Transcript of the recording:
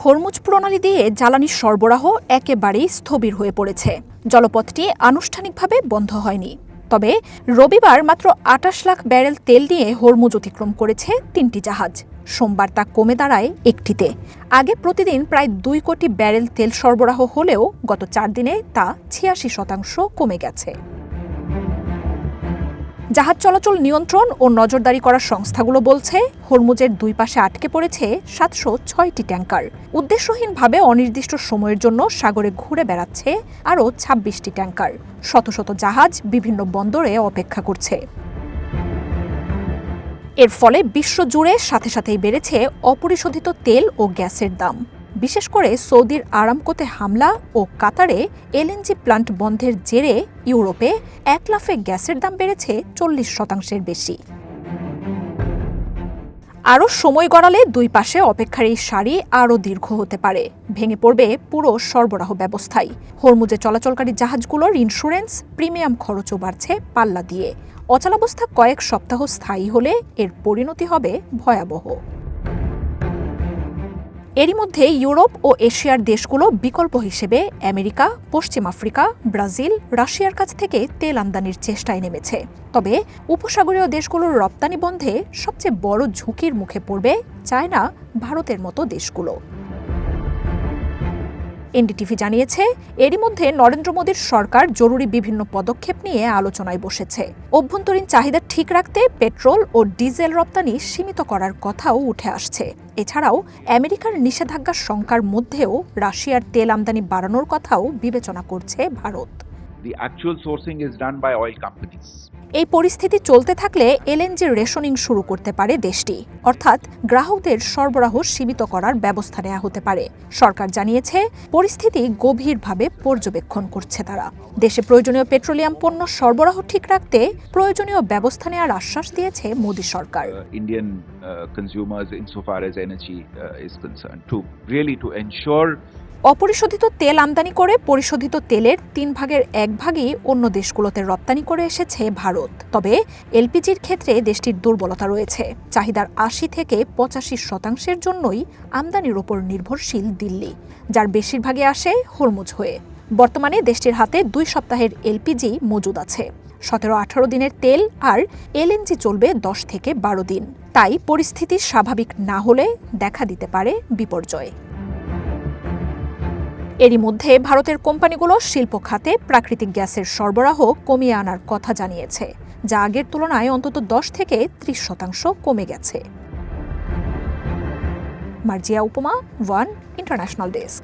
Hormuz প্রণালী দিয়ে জ্বালানি সরবরাহ একেবারেই স্থবির হয়ে পড়েছে। জলপথটি আনুষ্ঠানিকভাবে বন্ধ হয়নি। তবে রবিবার মাত্র ২৮ লাখ ব্যারেল তেল নিয়ে হরমুজ অতিক্রম করেছে ৩টি জাহাজ। সোমবার তা কমে দাঁড়ায় একটিতে। আগে প্রতিদিন প্রায় ২ কোটি ব্যারেল তেল সরবরাহ হলেও গত ৪ দিনে তা ৮৬% কমে গেছে। জাহাজ চলাচল নিয়ন্ত্রণ ও নজরদারি করার সংস্থাগুলো বলছে, হরমুজের দুই পাশে আটকে পড়েছে ৭০৬টি ট্যাঙ্কার। উদ্দেশ্যহীনভাবে অনির্দিষ্ট সময়ের জন্য সাগরে ঘুরে বেড়াচ্ছে আরও ২৬টি ট্যাঙ্কার। শত শত জাহাজ বিভিন্ন বন্দরে অপেক্ষা করছে। এর ফলে বিশ্বজুড়ে সাথে সাথেই বেড়েছে অপরিশোধিত তেল ও গ্যাসের দাম। বিশেষ করে সৌদির আরামকোতে হামলা ও কাতারে এলএনজি প্লান্ট বন্ধের জেরে ইউরোপে এক লাফে গ্যাসের দাম বেড়েছে ৪০% বেশি। আরও সময় গড়ালে দুই পাশে অপেক্ষার এই সারি আরও দীর্ঘ হতে পারে। ভেঙে পড়বে পুরো সরবরাহ ব্যবস্থাই। হরমুজে চলাচলকারী জাহাজগুলোর ইন্স্যুরেন্স, প্রিমিয়াম খরচও বাড়ছে পাল্লা দিয়ে। অচলাবস্থা কয়েক সপ্তাহ স্থায়ী হলে এর পরিণতি হবে ভয়াবহ। এরই মধ্যে ইউরোপ ও এশিয়ার দেশগুলো বিকল্প হিসেবে আমেরিকা, পশ্চিম আফ্রিকা, ব্রাজিল, রাশিয়ার কাছ থেকে তেল আমদানির চেষ্টায় নেমেছে। তবে উপসাগরীয় দেশগুলোর রপ্তানি বন্ধে সবচেয়ে বড় ঝুঁকির মুখে পড়বে চায়না, ভারতের মতো দেশগুলো। এনডিটিভি জানিয়েছে, এরই মধ্যে নরেন্দ্র মোদীর সরকার জরুরি বিভিন্ন পদক্ষেপ নিয়ে আলোচনায় বসেছে। অভ্যন্তরীণ চাহিদা ঠিক রাখতে পেট্রোল ও ডিজেল রপ্তানি সীমিত করার কথাও উঠে আসছে। এছাড়াও আমেরিকার নিষেধাজ্ঞার শঙ্কার মধ্যেও রাশিয়ার তেল আমদানি বাড়ানোর কথাও বিবেচনা করছে Bharat. The actual sourcing is done by oil companies. এই পরিস্থিতি চলতে থাকলে এলএনজি রেশনিং শুরু করতে পারে দেশটি, অর্থাৎ গ্রাহকদের সরবরাহ সীমিত করার ব্যবস্থা নেওয়া হতে পারে। সরকার জানিয়েছে, পরিস্থিতি গভীরভাবে পর্যবেক্ষণ করছে তারা। দেশে প্রয়োজনীয় পেট্রোলিয়াম পণ্য সরবরাহ ঠিক রাখতে প্রয়োজনীয় ব্যবস্থা নেওয়ার আশ্বাস দিয়েছে মোদী সরকার। Indian consumers insofar as energy is concerned to ensure অপরিশোধিত তেল আমদানি করে পরিশোধিত তেলের 1/3 অন্য দেশগুলোতে রপ্তানি করে এসেছে ভারত। তবে এলপিজির ক্ষেত্রে দেশটির দুর্বলতা রয়েছে। চাহিদার ৮০ থেকে ৮৫% জন্যই আমদানির ওপর নির্ভরশীল দিল্লি, যার বেশিরভাগই আসে হরমুজ হয়ে। বর্তমানে দেশটির হাতে ২ সপ্তাহের এলপিজি মজুদ আছে। ১৭-১৮ দিনের তেল আর এলএনজি চলবে ১০ থেকে ১২ দিন। তাই পরিস্থিতি স্বাভাবিক না হলে দেখা দিতে পারে বিপর্যয়। এরই মধ্যে ভারতের কোম্পানিগুলো শিল্প খাতে প্রাকৃতিক গ্যাসের সরবরাহ কমিয়ে আনার কথা জানিয়েছে, যা আগের তুলনায় অন্তত ১০ থেকে ৩০% কমে গেছে। মার্জিয়া উপমা, ওয়ান ইন্টারন্যাশনাল ডেস্ক।